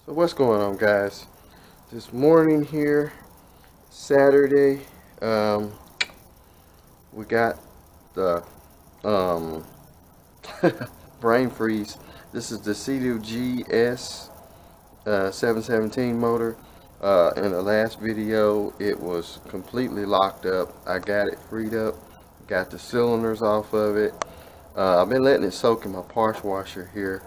So what's going on, guys? This morning here, Saturday, we got the brain freeze. This is the pt.2 717 motor. In the last video, it was completely locked up. I got it freed up, got the cylinders off of it. I've been letting it soak in my parts washer here,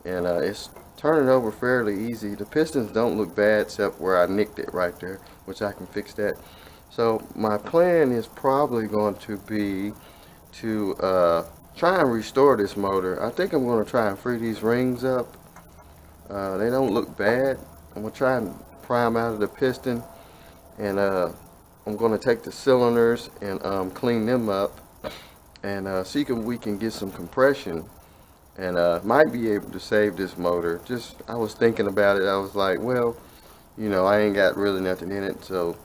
and it's turning over fairly easy. The pistons don't look bad except where I nicked it right there, which I can fix that. So my plan is probably going to be to try and restore this motor. I think I'm going to try and free these rings up. They don't look bad. I'm going to try and pry them out of the piston, and I'm going to take the cylinders and clean them up and see if we can get some compression, and might be able to save this motor. Just, I was thinking about it. I was like, well, you know, I ain't got really nothing in it, so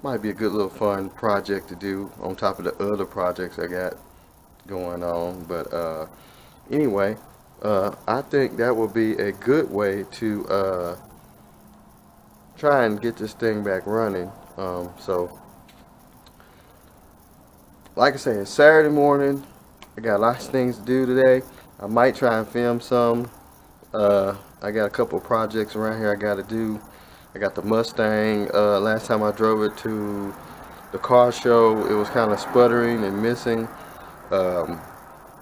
might be a good little fun project to do on top of the other projects I got going on. But anyway, I think that will be a good way to try and get this thing back running. So like I say, it's Saturday morning. I got lots of things to do today. I might try and film some. I got a couple of projects around here I got to do. I got the Mustang. Last time I drove it to the car show, it was kind of sputtering and missing.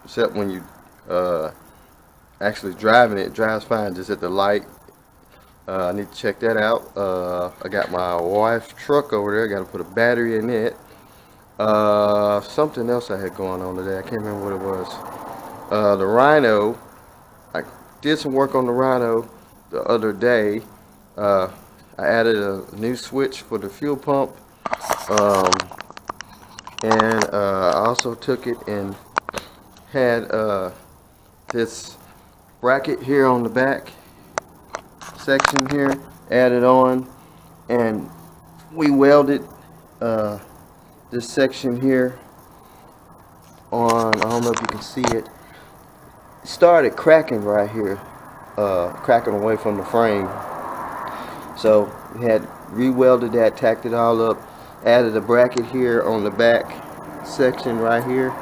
Except when you actually driving it, drives fine just at the light. I need to check that out. I got my wife's truck over there. I got to put a battery in it. Something else I had going on today. I can't remember what it was. The Rhino. I did some work on the Rhino the other day. I added a new switch for the fuel pump, and I also took it and had this bracket here on the back section here added on, and we welded this section here on. I don't know if you can see it. It started cracking right here, cracking away from the frame. So we had re-welded that, tacked it all up, added a bracket here on the back section right here,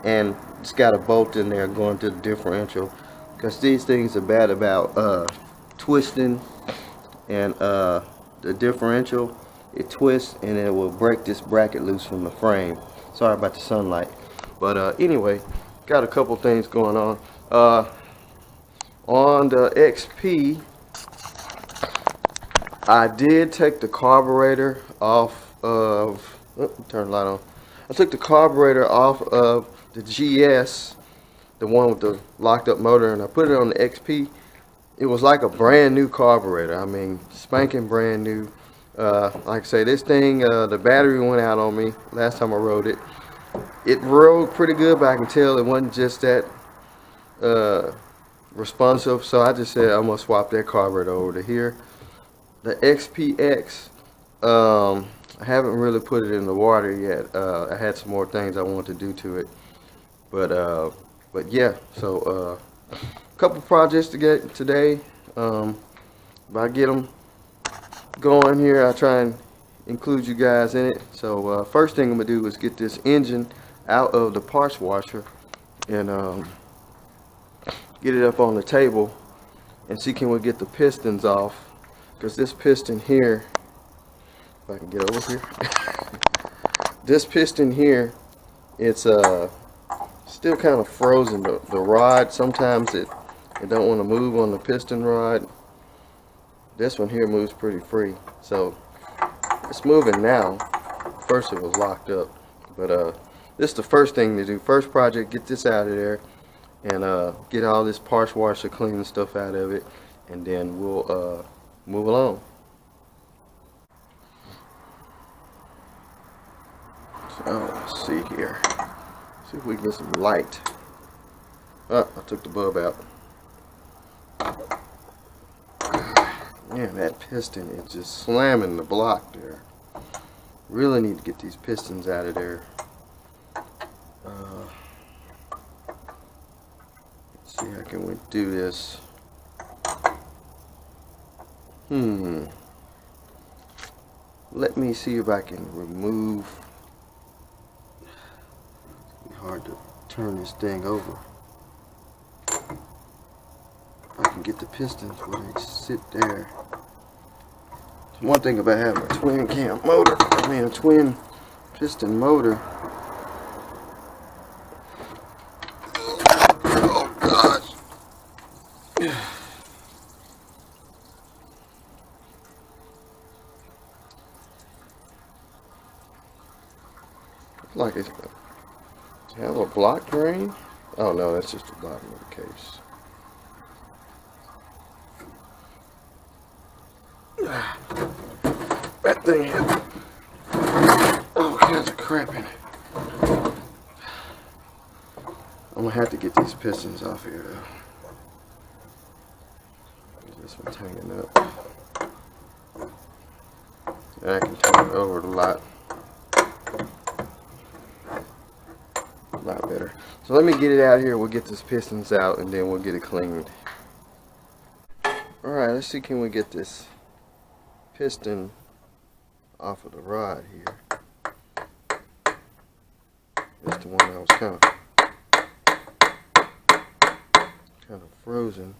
and it's got a bolt in there going to the differential, because these things are bad about twisting, and the differential, it twists and it will break this bracket loose from the frame. Sorry about the sunlight, but anyway, got a couple things going on. On the XP, I did take the carburetor off of, turn the light on. I took the carburetor off of the GS, the one with the locked up motor, and I put it on the XP. It was like a brand new carburetor. I mean, spanking brand new. Like I say, this thing, the battery went out on me last time I rode it. It rode pretty good, but I can tell it wasn't just that responsive. So I just said I'm gonna swap that carburetor over to here. The XPX, I haven't really put it in the water yet. I had some more things I wanted to do to it, but yeah. So a couple projects to get today. If I get them going here, I'll try and include you guys in it. So first thing I'm gonna do is get this engine out of the parts washer and get it up on the table and see can we get the pistons off, because this piston here, if I can get over here, this piston here, it's still kind of frozen. The rod, sometimes it don't want to move on the piston rod. This one here moves pretty free, so it's moving now. First it was locked up, but this is the first thing to do. First project, get this out of there and get all this parts washer cleaning stuff out of it, and then we'll move along. So let's see here. See if we can get some light. Oh, I took the bulb out. Man, that piston is just slamming the block there. Really need to get these pistons out of there. Let's see how can we do this. Let me see if I can remove. It's hard to turn this thing over. I can get the pistons where they sit there. One thing about having a twin cam motor, a twin piston motor. Oh gosh. Like it's have a block drain. Oh no, that's just the bottom of the case. That thing had all kinds of crap in it. I'm gonna have to get these pistons off here though. This one's hanging up. And I can turn it over a lot better. So let me get it out here. We'll get these pistons out and then we'll get it cleaned. Alright, let's see, can we get this piston off of the rod here. That's the one that was kind of frozen.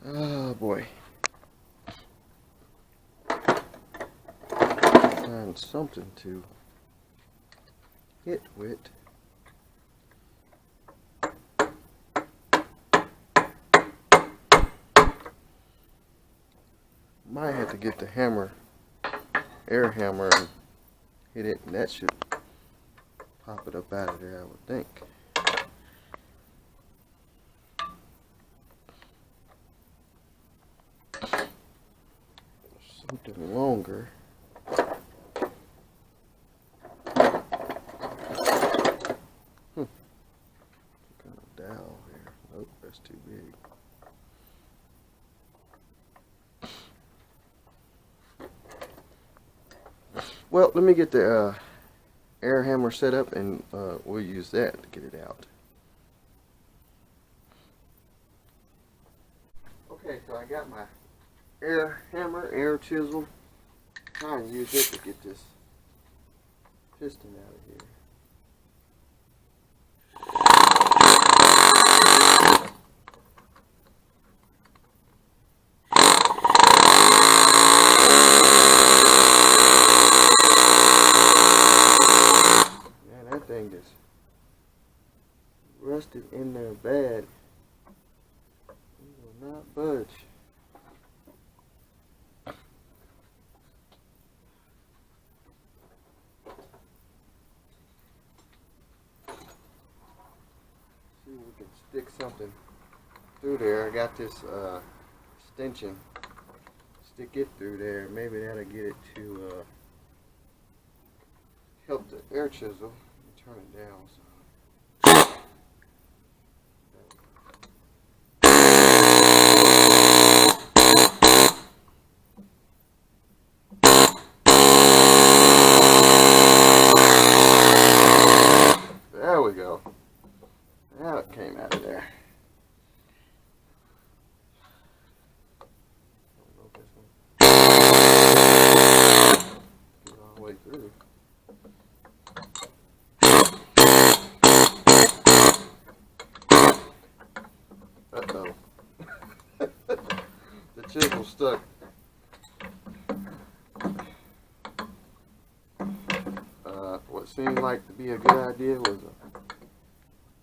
Oh boy. Find something to hit with. Might have to get the hammer, air hammer, and hit it, and that should pop it up out of there, I would think. Something longer. Kind of dowel here. Nope, that's too big. Well, let me get the air hammer set up and we'll use that to get it out. Okay, so I got my air hammer, air chisel. Trying to use it to get this piston out of here. Is rusted in there bad. It will not budge. See if we can stick something through there. I got this extension. Stick it through there. Maybe that'll get it to help the air chisel. Turn it down some. There we go. Now it came out of there. Get all the way through. Uh-oh. The chisel stuck. What seemed like to be a good idea was a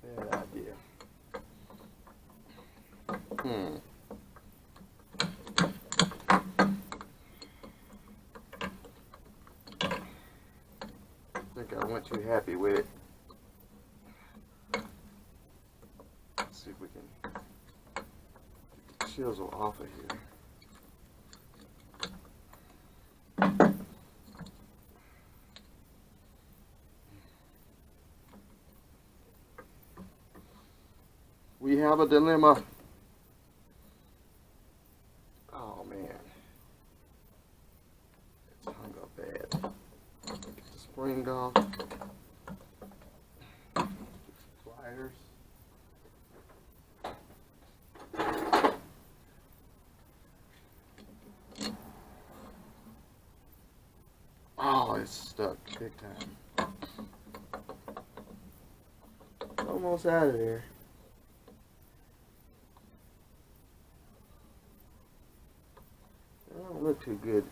bad idea. I think I went too happy with it. Let's see if we can get the chisel off of here. We have a dilemma. Oh man, it's hung up bad. Get the spring off. Pliers. it's stuck big time. Almost out of there. That don't look too good.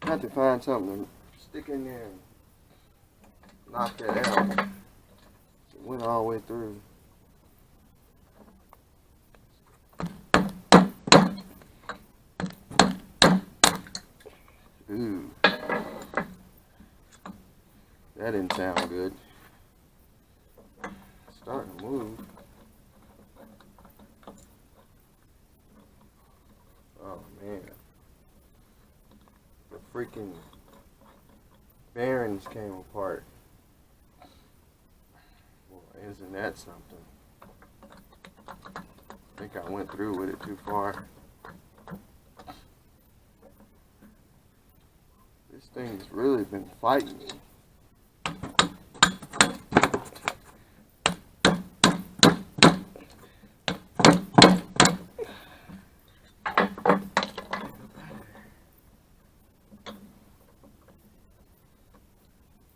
I have to find something to stick in there and knock that out. It went all the way through. Ooh. That didn't sound good. It's starting to move. Oh man. The freaking bearings came apart. Well, isn't that something? I think I went through with it too far. This thing's really been fighting me.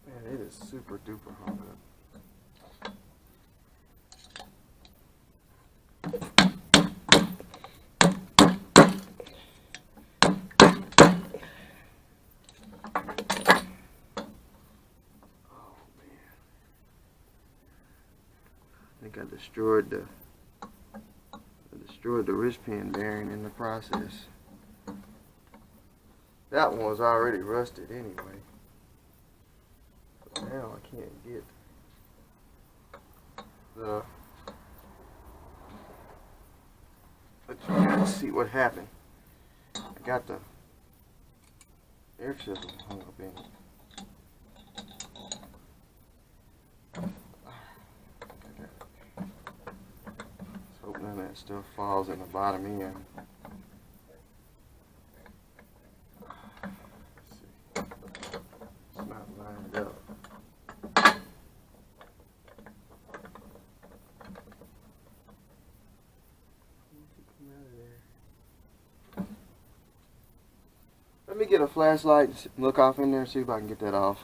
Man, it is super duper hung up. I think I destroyed the wrist pin bearing in the process. That one was already rusted anyway. But now I can't get the. Let's see what happened. I got the air chisel hung up in it. None of that stuff falls in the bottom end. Let's see. It's not lined up. Let me get a flashlight and look off in there and see if I can get that off.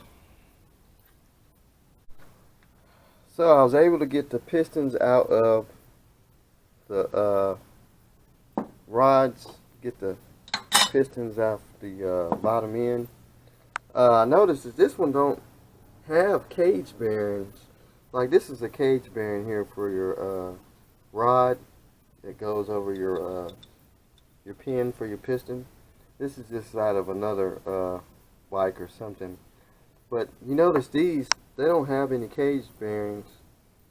So I was able to get the pistons out of the rods, get the pistons off the bottom end. I noticed that this one don't have cage bearings. Like this is a cage bearing here for your rod that goes over your pin for your piston. This is just out of another bike or something. But you notice these, they don't have any cage bearings.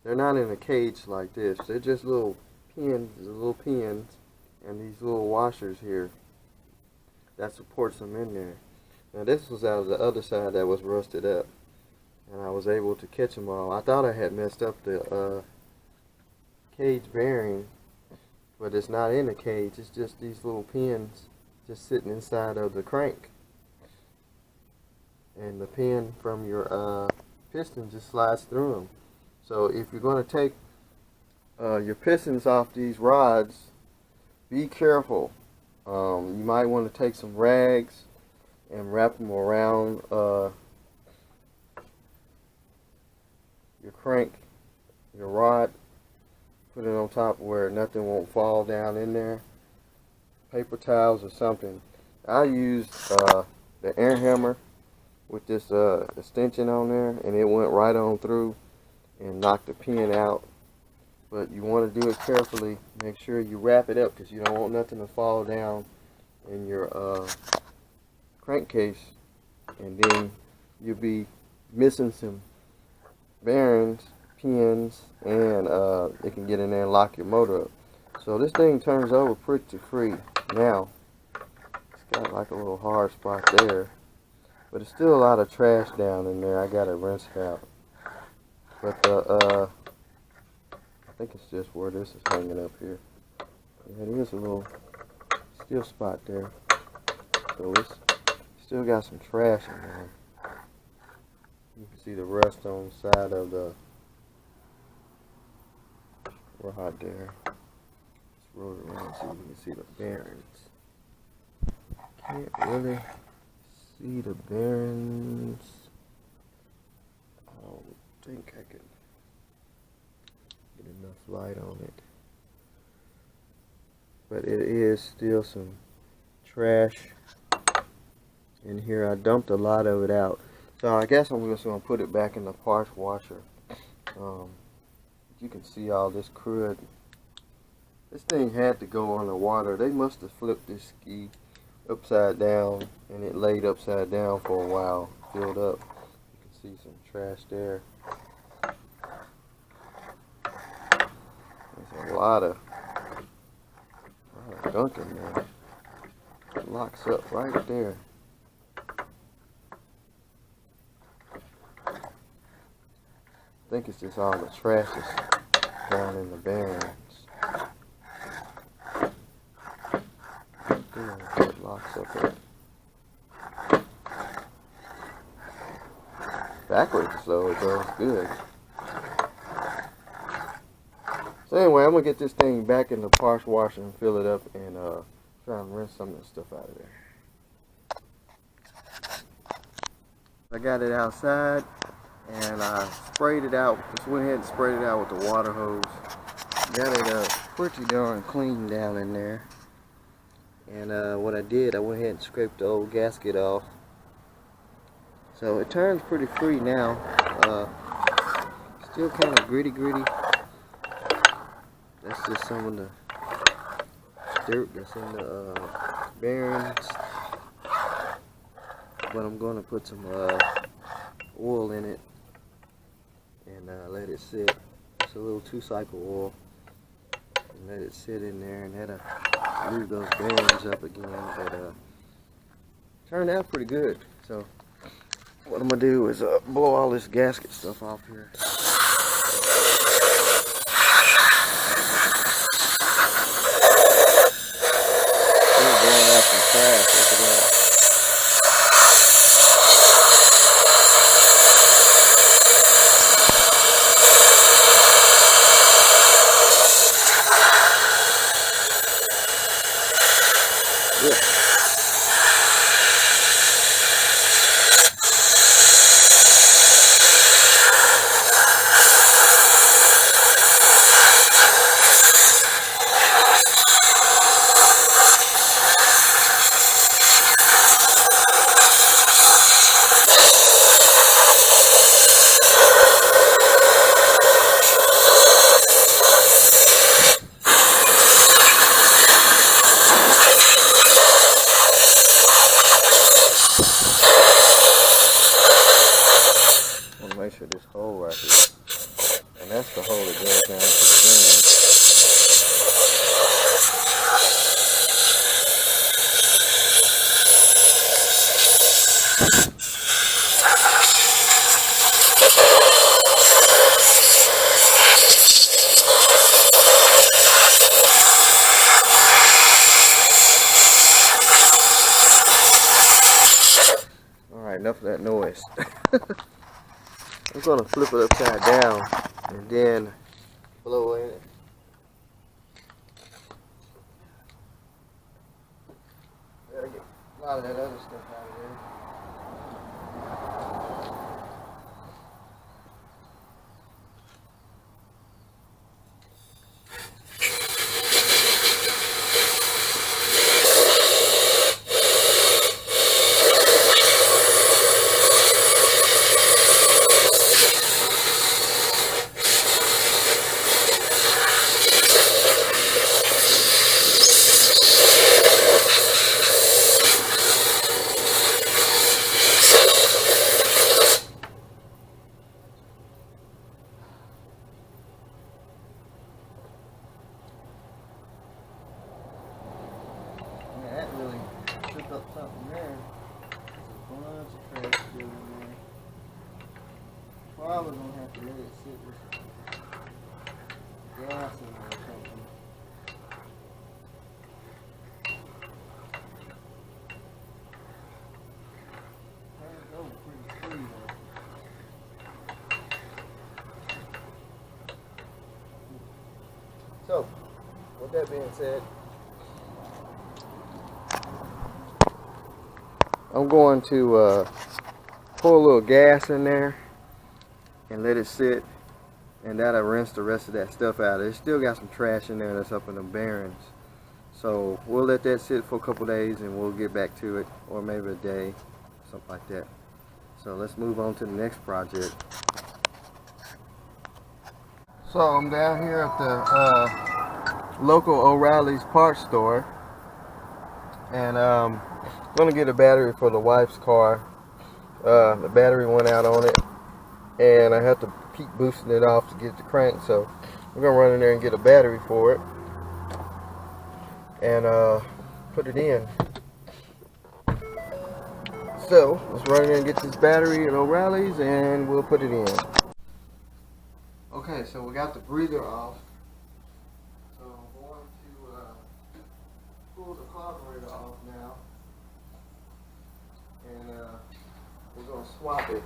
They're not in a cage like this. They're just little pins, and these little washers here that supports them in there. Now this was out of the other side that was rusted up, and I was able to catch them all. I thought I had messed up the cage bearing, but it's not in the cage. It's just these little pins just sitting inside of the crank, and the pin from your piston just slides through them. So if you're going to take your pistons off these rods, be careful. You might want to take some rags and wrap them around your crank, your rod. Put it on top where nothing won't fall down in there. Paper towels or something. I used the air hammer with this extension on there, and it went right on through and knocked the pin out. But you want to do it carefully. Make sure you wrap it up because you don't want nothing to fall down in your crankcase, and then you'll be missing some bearings, pins, and it can get in there and lock your motor up. So this thing turns over pretty free. Now it's got like a little hard spot there, but it's still a lot of trash down in there. I gotta rinse it out. But I think it's just where this is hanging up here. Yeah, there's a little still spot there. So it's still got some trash in there. You can see the rust on the side of the rod there. Let's roll it around so you can see the bearings. Can't really see the bearings. I don't think I can get enough light on it. But it is still some trash in here. I dumped a lot of it out. So I guess I'm just going to put it back in the parts washer. You can see all this crud. This thing had to go underwater. They must have flipped this ski upside down, and it laid upside down for a while, filled up. You can see some trash there. There's a lot of gunk in there. It locks up right there. I think it's just all the trash that's down in the bearings. Right there, it locks up there. Backwards slow it goes good. So anyway, I'm gonna get this thing back in the parts washer and fill it up and try and rinse some of this stuff out of there. I got it outside and I sprayed it out. Just went ahead and sprayed it out with the water hose. Got it pretty darn clean down in there. And what I did, I went ahead and scraped the old gasket off. So it turns pretty free now. Still kind of gritty. That's just some of the dirt that's in the bearings. But I'm going to put some oil in it and let it sit. It's a little 2-cycle oil. And let it sit in there, and that'll lube those bearings up again. But turned out pretty good. So what I'm going to do is blow all this gasket stuff off here. Blowing out some trash. Look at that. Yeah. Make sure this hole right here, and that's the hole that goes down to the bearing. Alright, enough of that noise. I'm going to flip it upside down and then blow in it. Gotta get a lot of that other stuff out of there. That really took up something there. There's a bunch of trash still in there. Probably gonna have to let it sit with some gas in there or something. That'll go pretty free though. that being said, I'm going to pour a little gas in there and let it sit, and that'll rinse the rest of that stuff out. It's still got some trash in there that's up in the bearings. So we'll let that sit for a couple days and we'll get back to it, or maybe a day, something like that. So let's move on to the next project. So I'm down here at the local O'Reilly's parts store, and I'm gonna get a battery for the wife's car. The battery went out on it, and I have to keep boosting it off to get the crank. So we're gonna run in there and get a battery for it, and put it in. So let's run in there and get this battery at O'Reilly's, and we'll put it in. Okay, so we got the breather off. So I'm going to pull the carburetor off now, and we're going to swap it.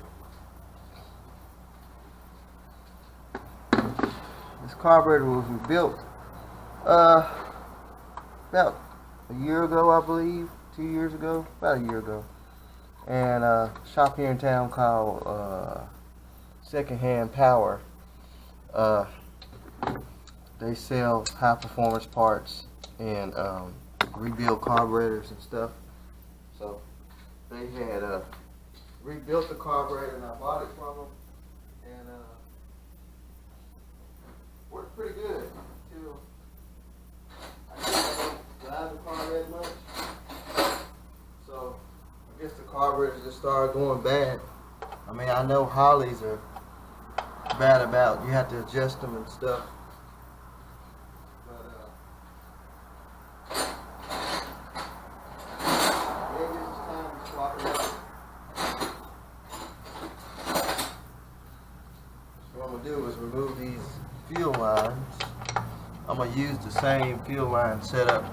This carburetor was rebuilt about a year ago, I believe, 2 years ago, about a year ago. And a shop here in town called Secondhand Power. They sell high performance parts and rebuild carburetors and stuff. So they had rebuilt the carburetor, and I bought it from them, and worked pretty good until I didn't drive the car that much. So I guess the carburetor just started going bad. I mean, I know Hollies are bad about, you have to adjust them and stuff. What I'm going to do is remove these fuel lines. I'm going to use the same fuel line setup.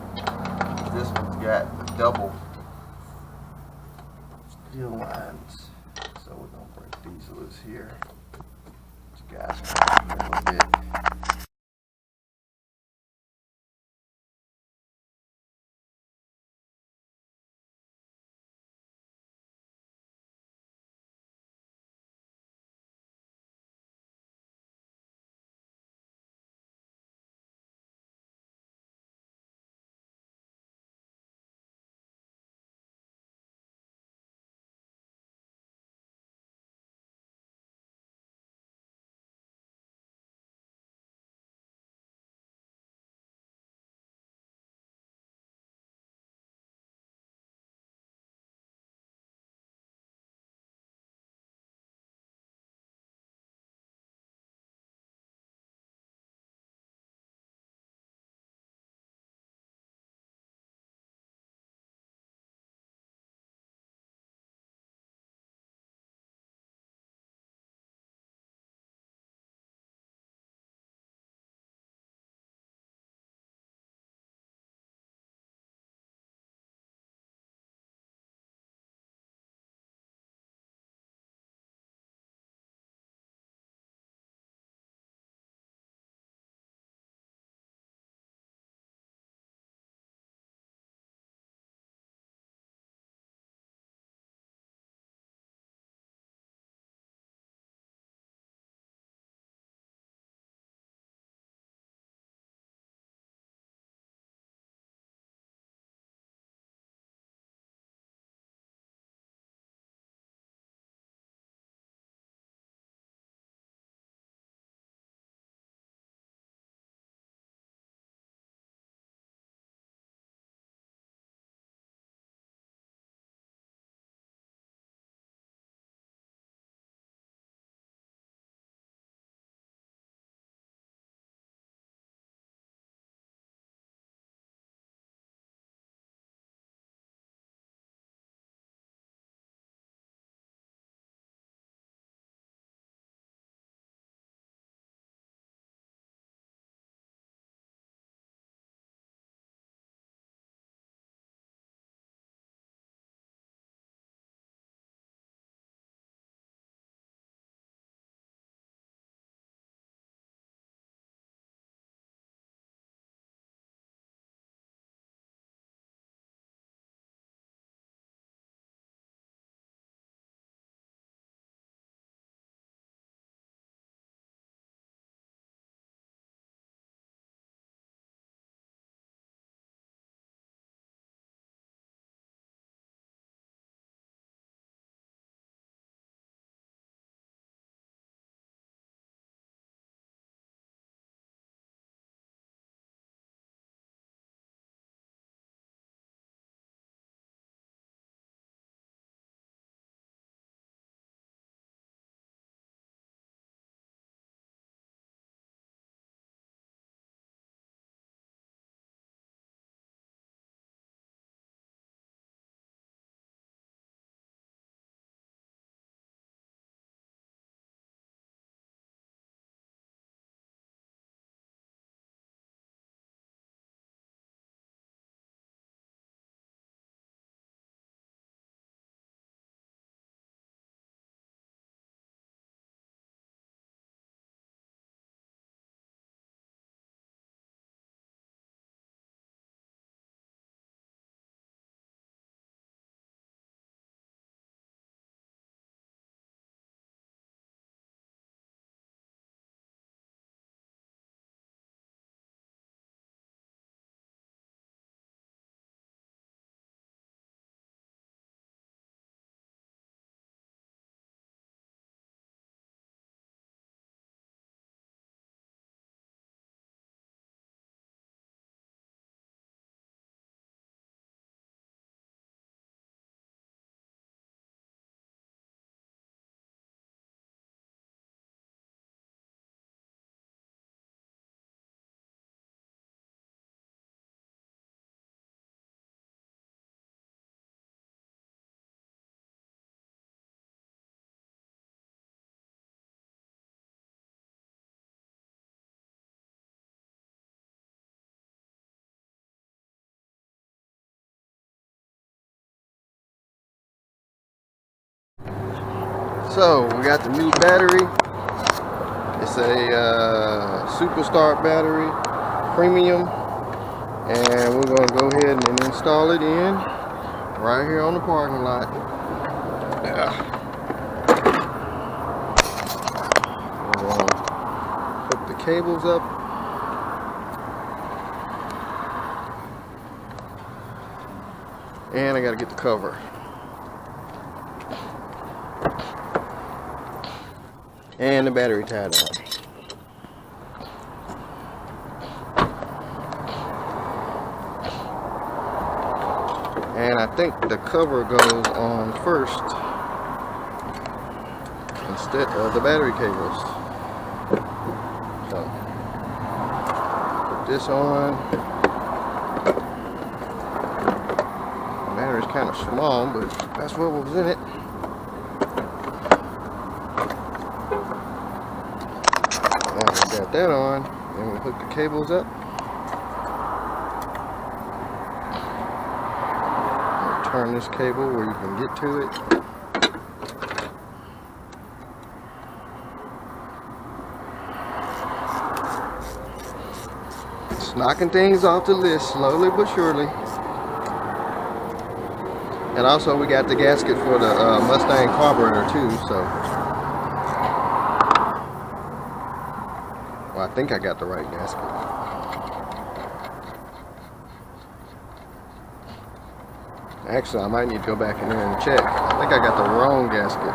This one's got the double fuel lines. So we're going to break these loose here. These guys are a little bit. So we got the new battery. It's a Superstar battery, premium, and we're going to go ahead and install it in right here on the parking lot. We're going to hook the cables up. And I got to get the cover. And the battery tied on. And I think the cover goes on first instead of the battery cables. So put this on. The battery's kind of small, but that's what was in it. Now we got that on, and we hook the cables up. Turn this cable where you can get to it. It's knocking things off the list slowly but surely. And also we got the gasket for the Mustang carburetor too, so. Well, I think I got the right gasket. Actually, I might need to go back in there and check. I think I got the wrong gasket.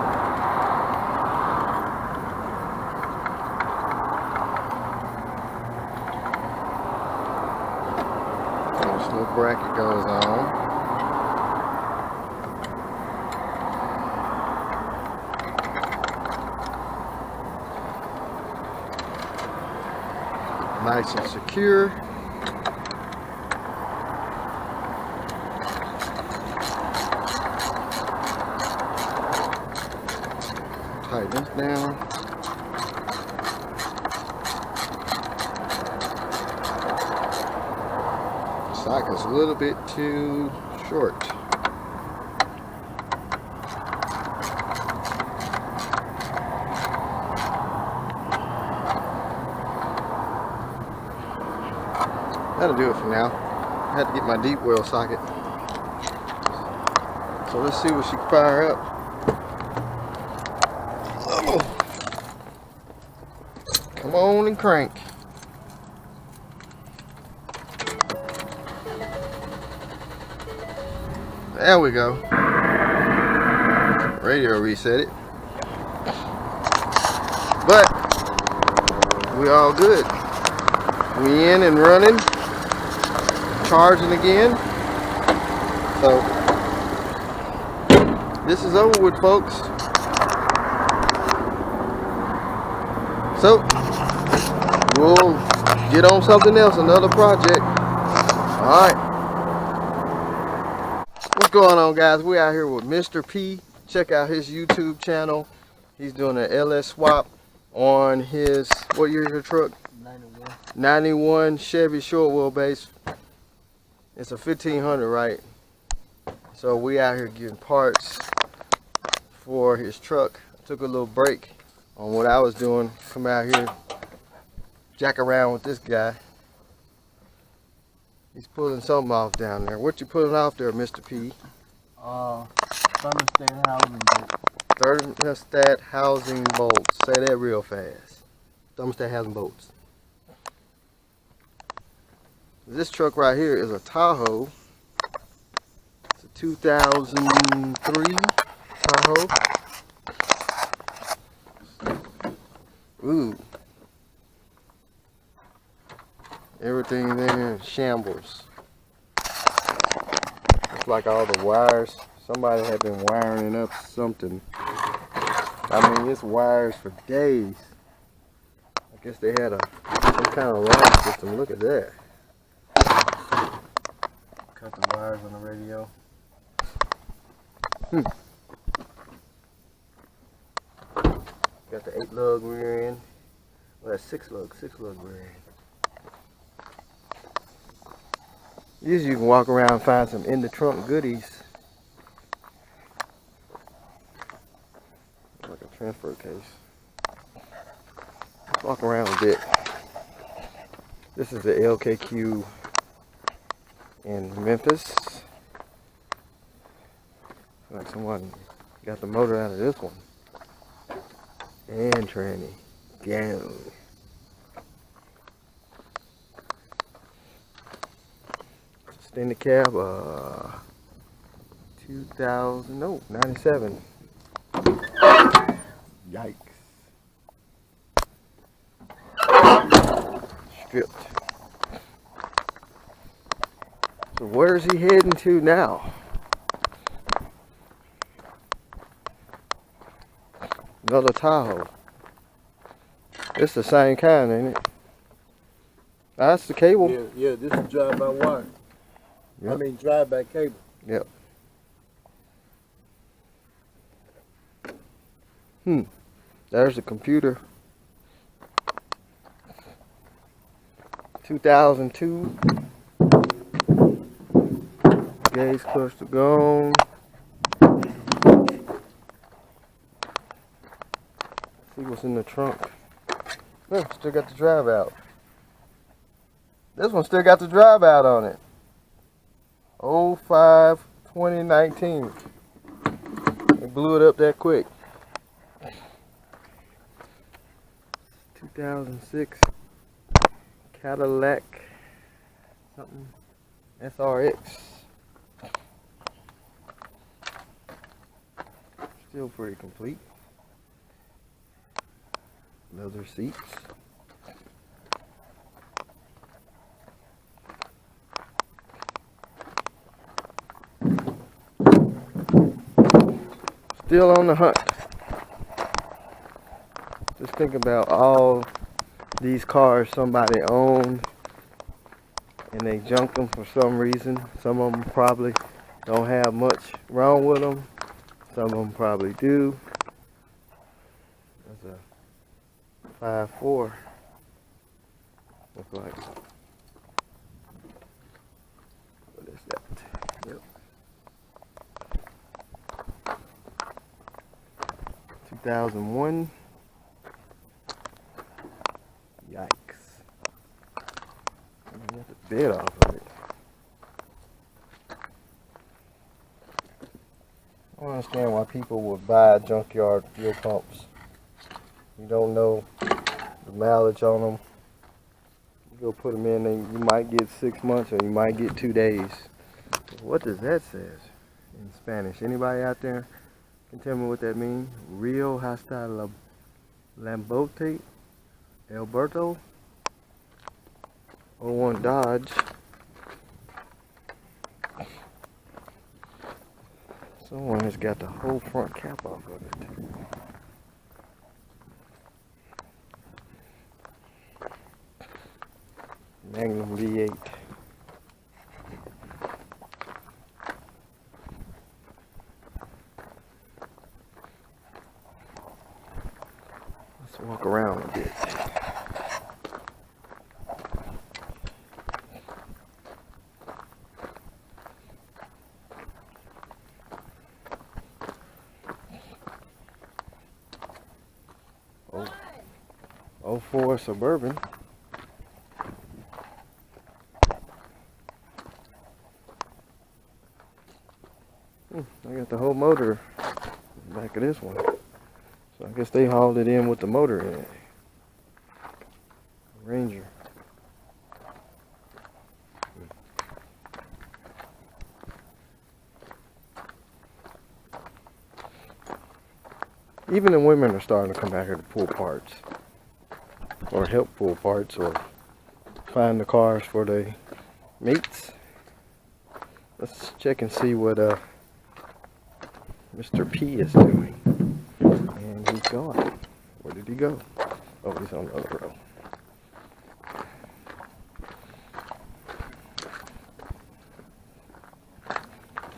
This little bracket goes on. Nice and secure. Tighten this down. The socket's a little bit too short. That'll do it for now. I had to get my deep well socket. So let's see what she can fire up. Oh. Come on and crank. There we go. Radio reset it. But we all good. We in and running. Charging again. So this is over with, folks. So we'll get on something else, another project. Alright. What's going on, guys? We out here with Mr. P. Check out his YouTube channel. He's doing an LS swap on his, what year is your truck? 91 Chevy short wheelbase. It's a 1500, right? So we out here getting parts for his truck. I took a little break on what I was doing. Come out here, jack around with this guy. He's pulling something off down there. What you pulling off there, Mr. P? Thermostat housing bolts. Thermostat housing bolts. Say that real fast. Thermostat housing bolts. This truck right here is a Tahoe. It's a 2003 Tahoe. Ooh. Everything there in shambles. Looks like all the wires. Somebody had been wiring up something. I mean, it's wires for days. I guess they had some kind of alarm system. Look at that. Cut the wires on the radio. Got the 8-lug rear end. Well, that's 6-lug rear end. Usually you can walk around and find some in the trunk goodies. Like a transfer case. Let's walk around a bit. This is the LKQ in Memphis. Like someone got the motor out of this one. And tranny. Go. Extended cab, 2000, no, 97. Yikes. Stripped. So where's he heading to now? Another Tahoe. It's the same kind, ain't it? That's the cable. Yeah, this is drive-by wire. Yep. I mean drive-by cable. Yep. There's the computer. 2002. Gauge cluster gone. See what's in the trunk. Look, still got the drive out. This one still got the drive out on it. 05-2019. They blew it up that quick. 2006 Cadillac something SRX. Still pretty complete. Leather seats. Still on the hunt. Just think about all these cars somebody owned and they junked them for some reason. Some of them probably don't have much wrong with them. Some of them probably do. That's a 5.4. Look like. What is that? Yep. 2001. Yikes. I got the bed off of it. I don't understand why people would buy junkyard fuel pumps. You don't know the mileage on them. You go put them in and you might get 6 months or you might get 2 days. What does that say in Spanish? Anybody out there can tell me what that means? Rio hasta la Lambote, Alberto, 01 Dodge. Someone has got the whole front cap off of it. Magnum V8. Let's walk around a bit. Oh, 04 Suburban. I got the whole motor back of this one. So I guess they hauled it in with the motor in it. Ranger. Even the women are starting to come back here to pull parts. Or help pull parts or find the cars for their mates. Let's check and see what Mr. P is doing. And he's gone. Where did he go? Oh, he's on the other row.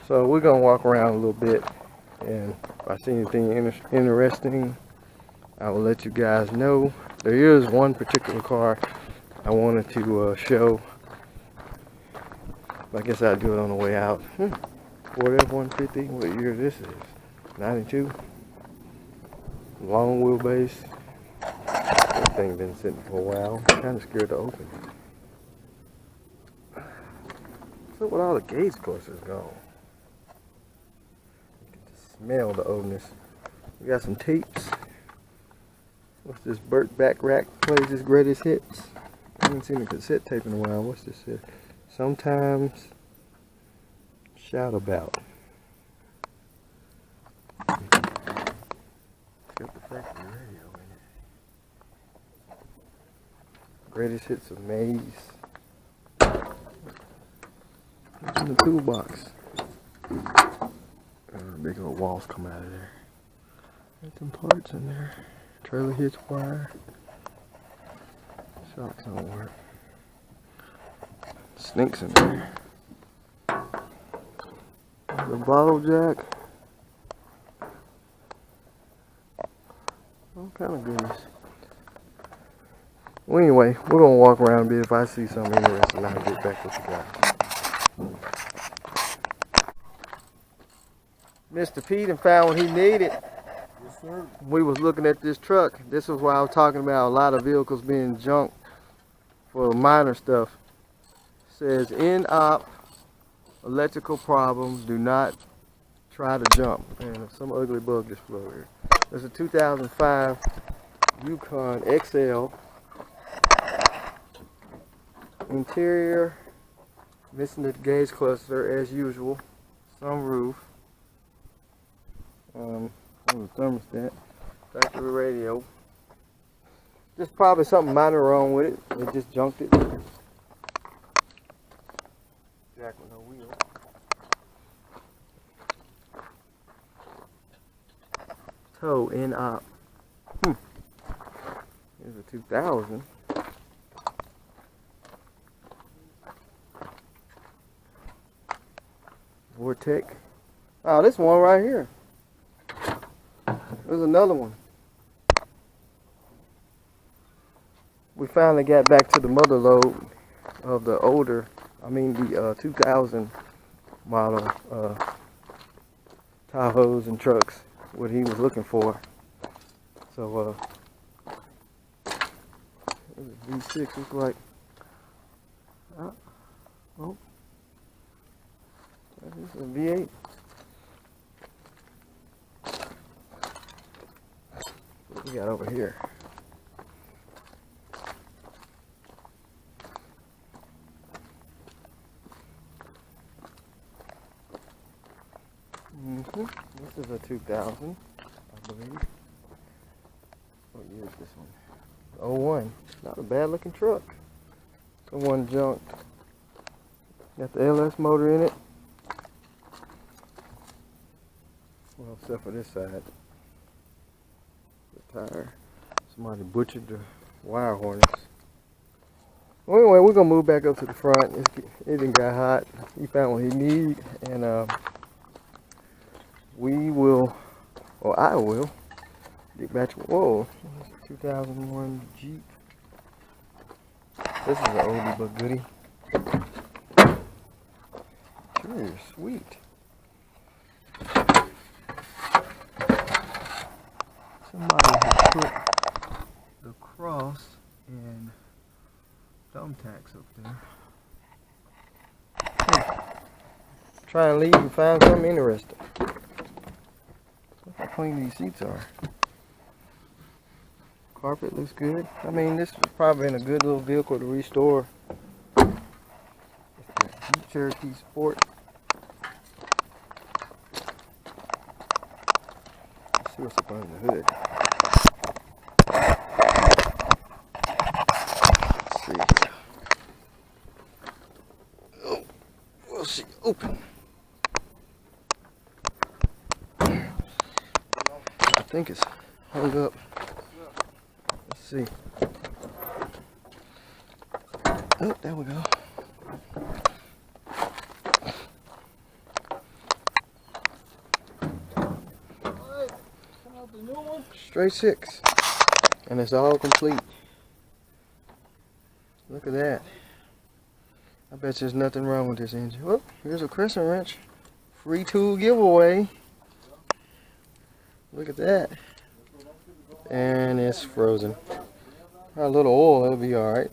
So we're going to walk around a little bit, and if I see anything interesting, I will let you guys know. There is one particular car I wanted to show. I guess I'll do it on the way out. Ford F-150, what year this is? 92? long wheelbase. That thing been sitting for a while. I'm kind of scared to open it. What's up with all the gauge clusters gone? You can just smell the oldness. We got some tapes. What's this? Burt Backrack plays his greatest hits. I haven't seen a cassette tape in a while. What's this here? Sometimes Shout About. It's got the factory radio in it. Greatest hits of Maze. What's in the toolbox? Big old walls come out of there. Got some parts in there. Trailer hitch wire. Shocks don't work. Snakes in there. The bottle jack. All kind of goodness. Well, anyway, we're gonna walk around a bit. If I see something interesting, I'll get back with you guys. Mr. Pete found what he needed. Yes, sir. We was looking at this truck. This is why I was talking about a lot of vehicles being junked for minor stuff. It says in-op electrical problems, do not try to jump. And some ugly bug just flew over here. There's a 2005 Yukon XL. Interior, missing the gauge cluster as usual. Sunroof. The thermostat. Factory radio. Just probably something minor wrong with it. They just junked it. Jack with no wheel. Tow in op. Here's a 2000. Vortec. Oh, this one right here. There's another one. We finally got back to the mother load of the older, the 2000 model Tahoes and trucks, what he was looking for. So, V6 looks like, oh, this is a V8. What we got over here? This is a 2000, I believe. What year is this one? 01. Not a bad looking truck. Someone junked. Got the LS motor in it. Well, except for this side. The tire. Somebody butchered the wire harness. Well, anyway, we're gonna move back up to the front. It done got hot. He found what he need, and we will, or I will, get back to, whoa, 2001 Jeep. This is an oldie but goodie. Sure, sweet. Somebody has put the cross and thumbtacks up there. Try and leave and find something interesting. Look how clean these seats are. Carpet looks good. This is probably in a good little vehicle to restore. Jeep Cherokee Sport. Let's see what's up under the hood. Let's see. Oh, we'll see. Open. I think it's hung up. Let's see. Oh, there we go. Straight 6. And it's all complete. Look at that. I bet there's nothing wrong with this engine. Well, here's a crescent wrench. Free tool giveaway. Look at that. And it's frozen. A little oil, it'll be alright.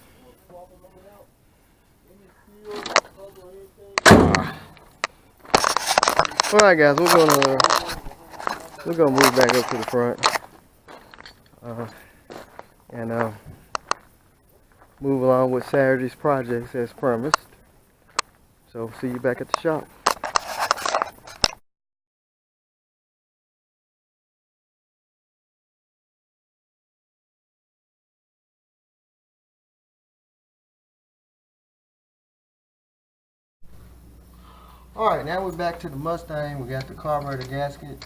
Alright guys, we're gonna move back up to the front. And move along with Saturday's projects as promised. So see you back at the shop. Alright, now we're back to the Mustang. We got the carburetor gasket,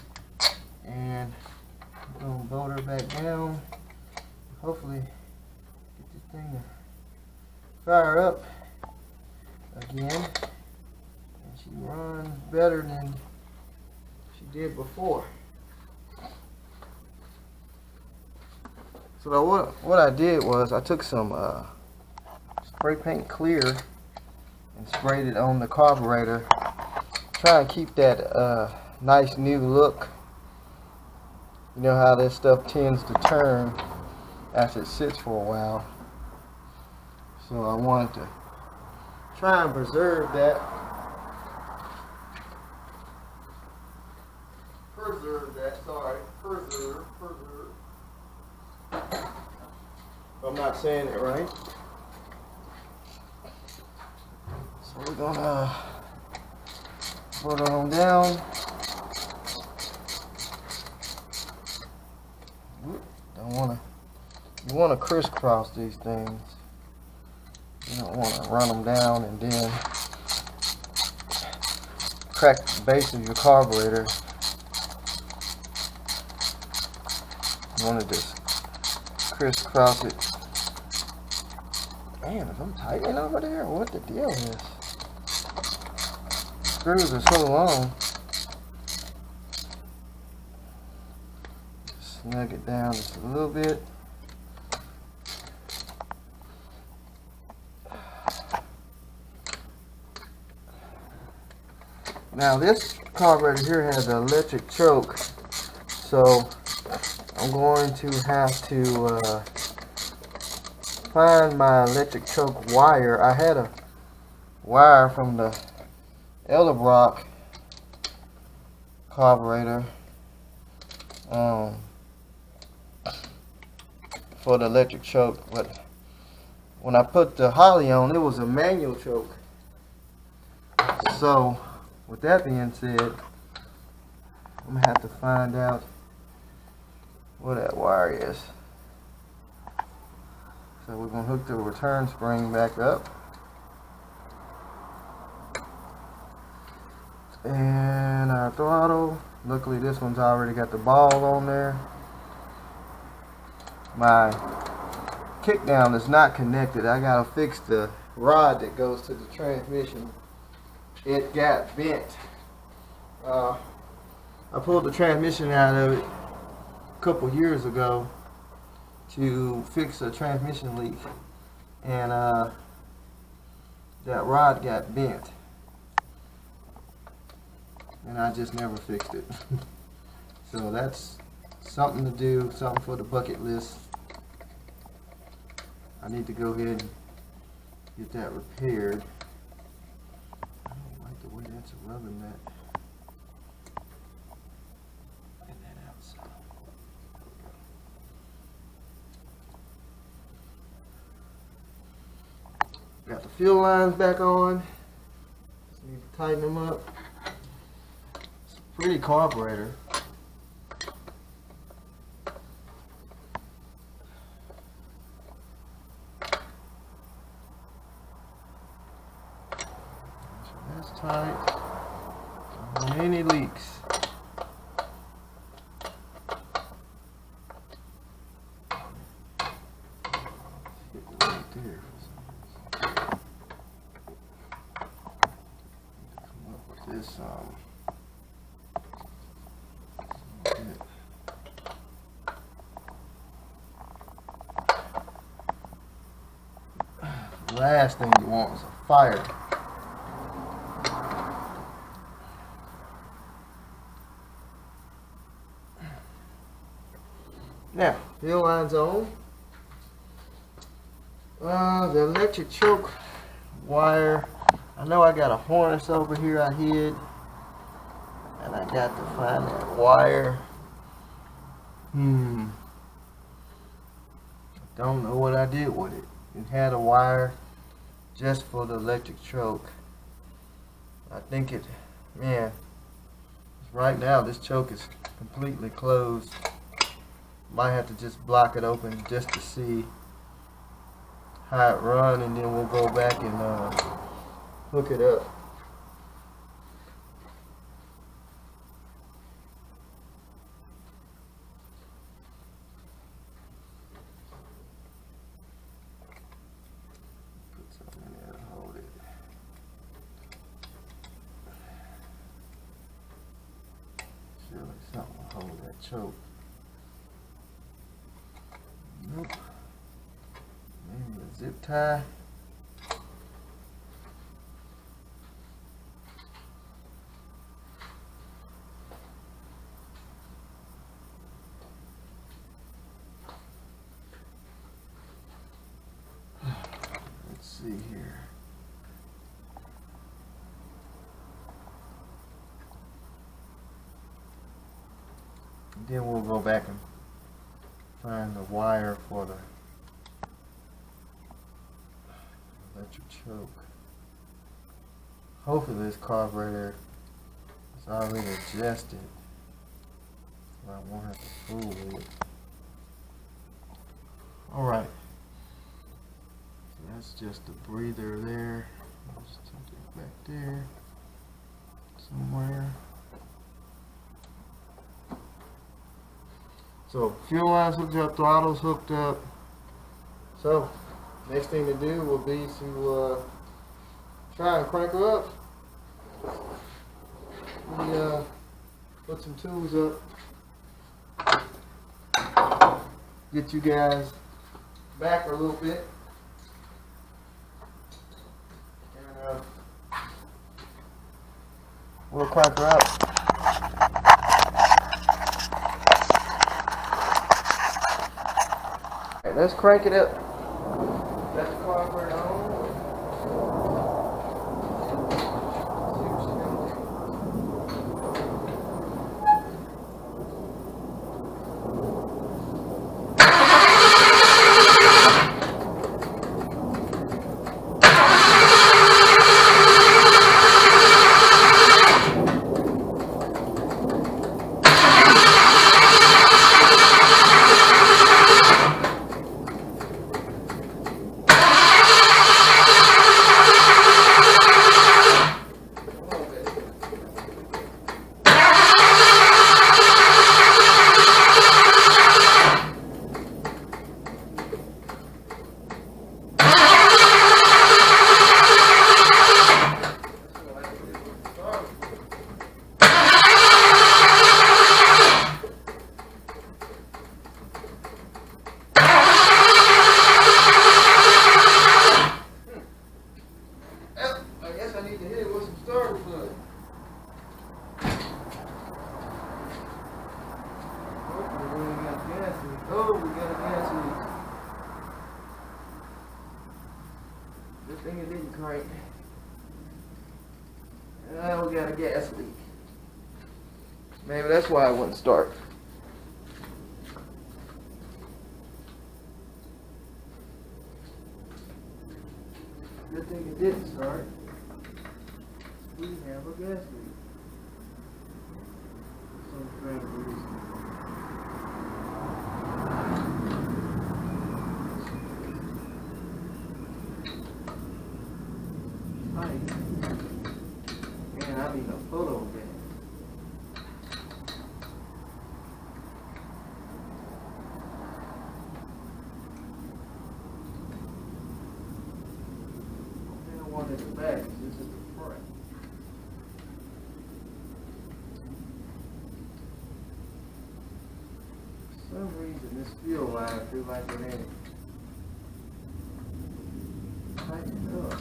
and we're gonna bolt her back down. Hopefully get this thing to fire up again, and she runs better than she did before. So what I did was I took some spray paint clear and sprayed it on the carburetor. Try and keep that nice new look. You know how this stuff tends to turn after it sits for a while. So I wanted to try and preserve that. Preserve. If I'm not saying it right. So we're gonna put it on down. You wanna crisscross these things. You don't wanna run them down and then crack the base of your carburetor. You wanna just crisscross it. Man, if I'm tightening over there, what the deal is? Screws are so long. Snug it down just a little bit. Now this carburetor here has an electric choke, so I'm going to have to find my electric choke wire. I had a wire from the Edelbrock carburetor for the electric choke, but when I put the Holly on, it was a manual choke. So with that being said, I'm gonna have to find out where that wire is. So we're gonna hook the return spring back up, and our throttle. Luckily this one's already got the ball on there. My kickdown is not connected. I gotta fix the rod that goes to the transmission. It got bent. I pulled the transmission out of it a couple years ago to fix a transmission leak, and that rod got bent, and I just never fixed it. So that's something to do, something for the bucket list. I need to go ahead and get that repaired. I don't like the way that's rubbing that. And that outside. Got the fuel lines back on. Just need to tighten them up. It's a pretty carburetor. So that's tight. Don't want any leaks. Hit it right there. Come up with this the last thing you want is a fire. Now, fuel line's on. The electric choke wire. I know I got a harness over here I hid. And I got to find that wire. I don't know what I did with it. It had a wire just for the electric choke. I think it, man, right now this choke is completely closed. Might have to just block it open just to see how it run, and then we'll go back and hook it up. Put something in there to hold it. Surely something will hold that choke. Nope. Maybe a zip tie. Let's see here. And then we'll go back and find the wire for the electric choke. Hopefully this carburetor is already adjusted, so I won't have to fool with it. Alright, so that's just the breather there. I'll just take it back there somewhere. So fuel line's hooked up, throttle's hooked up. So next thing to do will be to try and crank her up. We put some tools up. Get you guys back a little bit. And we'll crank her up. Alright, let's crank it up. That's the carburetor on. Oh, we got a gas leak. Good thing it didn't crank. We got a gas leak. Maybe that's why it wouldn't start. Good thing it didn't start. We have a gas leak. Some kind of reason. Man, I need a photo of that. I don't want it in the back, this is the front. For some reason, this fuel line feels like it ain't tightened up.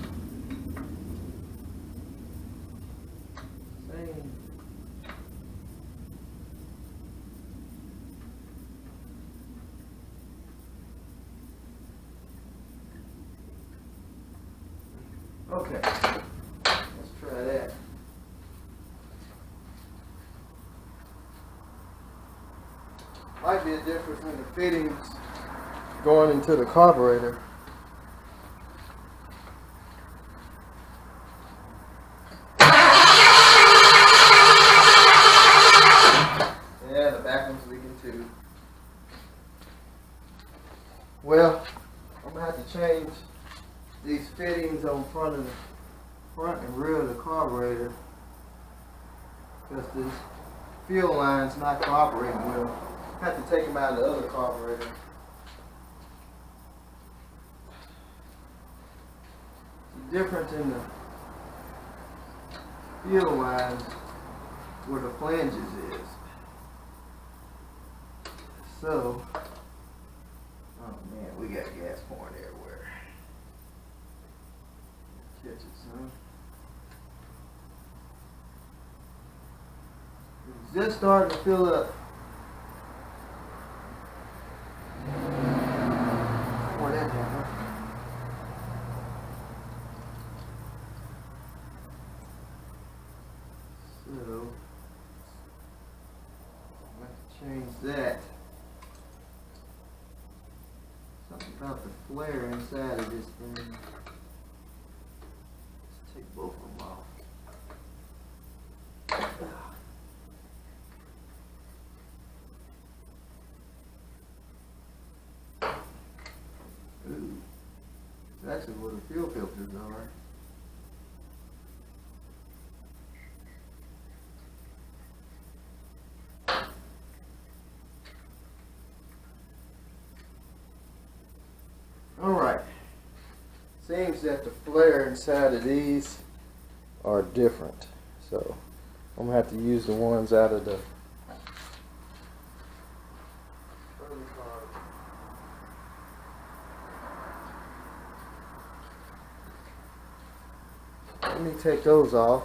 Okay, let's try that. Might be a difference in the fittings going into the carburetor. Yeah, the back one's leaking too. Well, I'm gonna have to change these fittings on front and rear of the carburetor because this fuel line's not cooperating well. I have to take them out of the other carburetor. The difference in the fuel lines where the flanges is. So, oh man, we got gas pouring everywhere. Catch it, son. It's just starting to fill up. Pour that down. So, I'm going to change that. Something about the flare inside of this thing. Let's take both of them off. Ooh, that's actually where the fuel filters are. Alright, seems that the flare inside of these are different, so I'm going to have to use the ones out of the early car. Let me take those off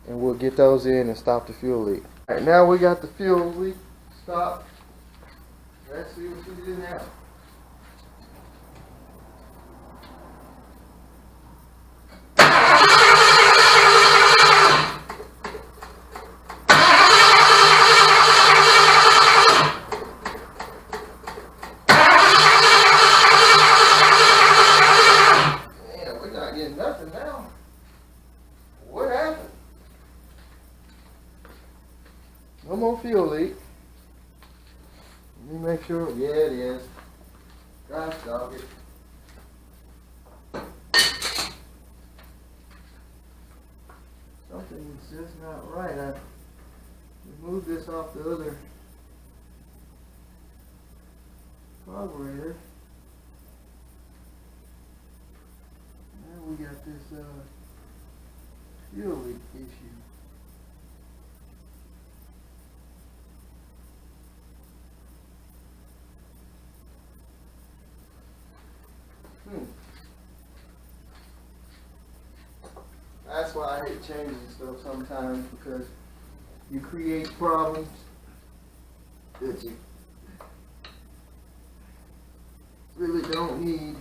and we'll get those in and stop the fuel leak. Alright, now we got the fuel leak stopped. Let's see what we do now. Nothing now. What happened? No more fuel leak. Let me make sure. Yeah, it is. Gosh dog it. Something's just not right. I removed this off the other carburetor. We got this fuel leak issue. That's why I hate changing stuff sometimes, because you create problems that you really don't need.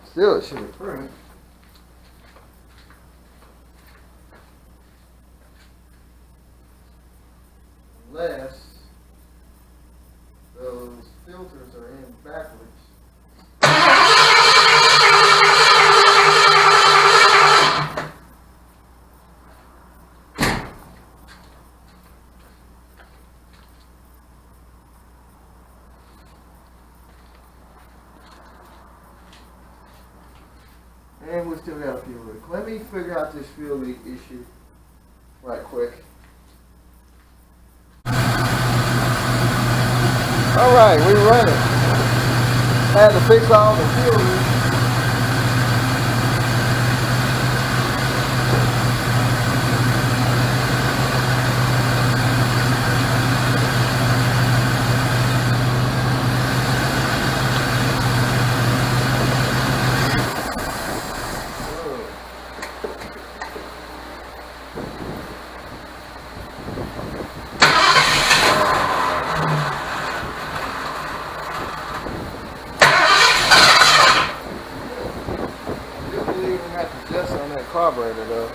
Still, it should have print. Unless those filters are in backwards. And we still got a fuel leak. Let me figure out this fuel leak issue right quick. Alright, we run it. Had to fix all the fuel leaks. carburetor though.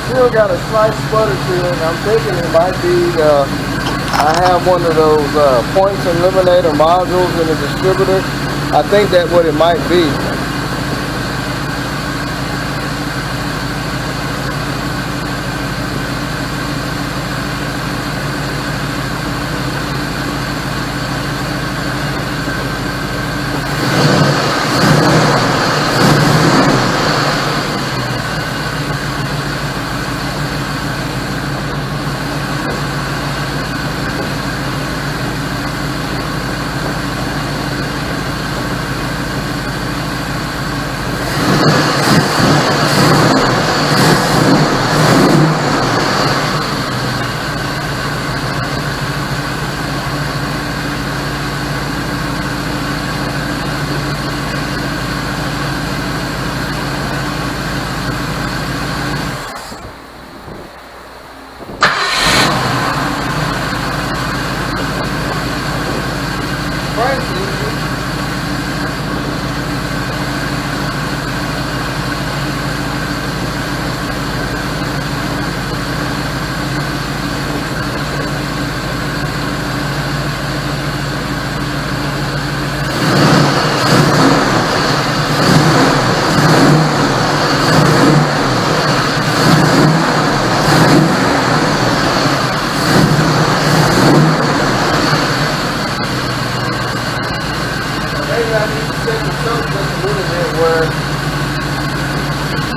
Still got a slight sputter to it, and I'm thinking it might be, I have one of those points eliminator modules in the distributor. I think that's what it might be.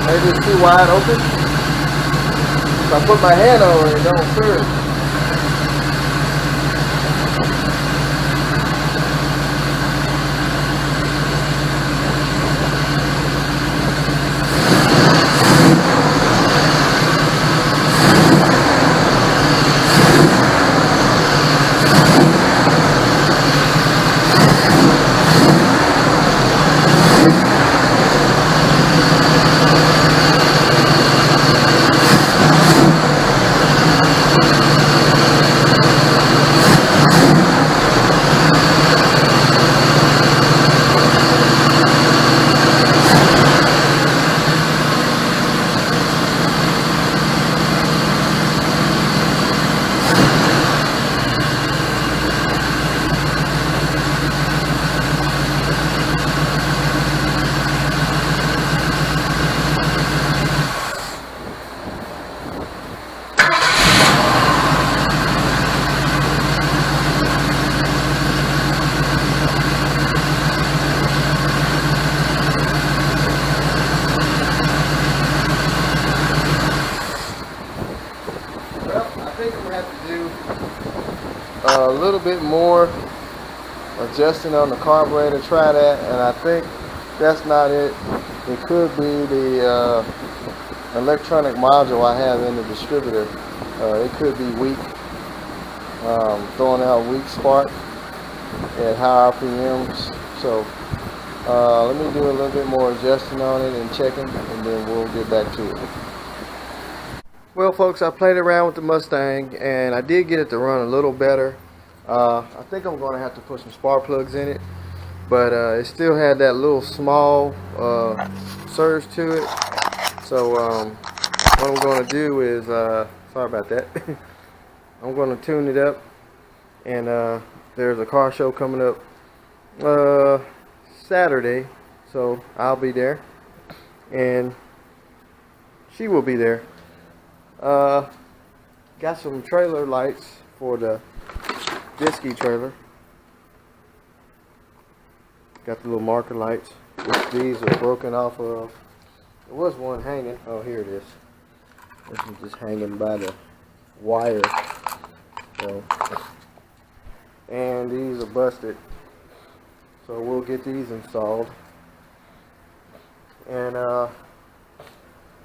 Maybe it's too wide open. If I put my hand over it, it don't serve. think I'm gonna have to do a little bit more adjusting on the carburetor. Try that, and I think that's not it. It could be the electronic module I have in the distributor. It could be weak, throwing out weak spark at high RPMs. So let me do a little bit more adjusting on it and checking, and then we'll get back to it. Well, folks, I played around with the Mustang, and I did get it to run a little better. I think I'm going to have to put some spark plugs in it, but it still had that little small surge to it. So what I'm going to do is, sorry about that, I'm going to tune it up, and there's a car show coming up Saturday, so I'll be there, and she will be there. Got some trailer lights for the jet ski trailer. Got the little marker lights, which these are broken off of. There was one hanging. Oh, here it is. This is just hanging by the wire. So, and these are busted. So we'll get these installed. And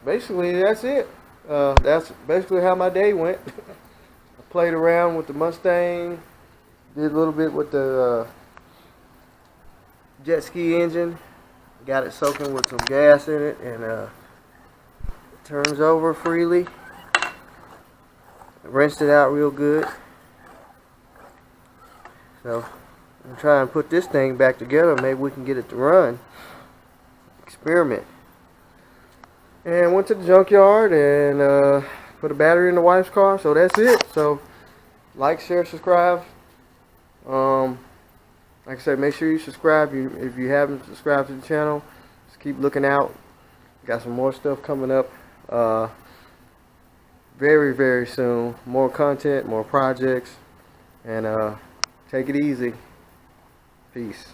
basically that's it. That's basically how my day went. I played around with the Mustang, did a little bit with the jet ski engine, got it soaking with some gas in it, and it turns over freely. Rinsed it out real good. So I'm trying to put this thing back together. Maybe we can get it to run. Experiment. And went to the junkyard and put a battery in the wife's car. So that's it. So like, share, subscribe. Like I said, make sure you subscribe if you haven't subscribed to the channel. Just keep looking out. Got some more stuff coming up very, very soon. More content, more projects, and take it easy. Peace.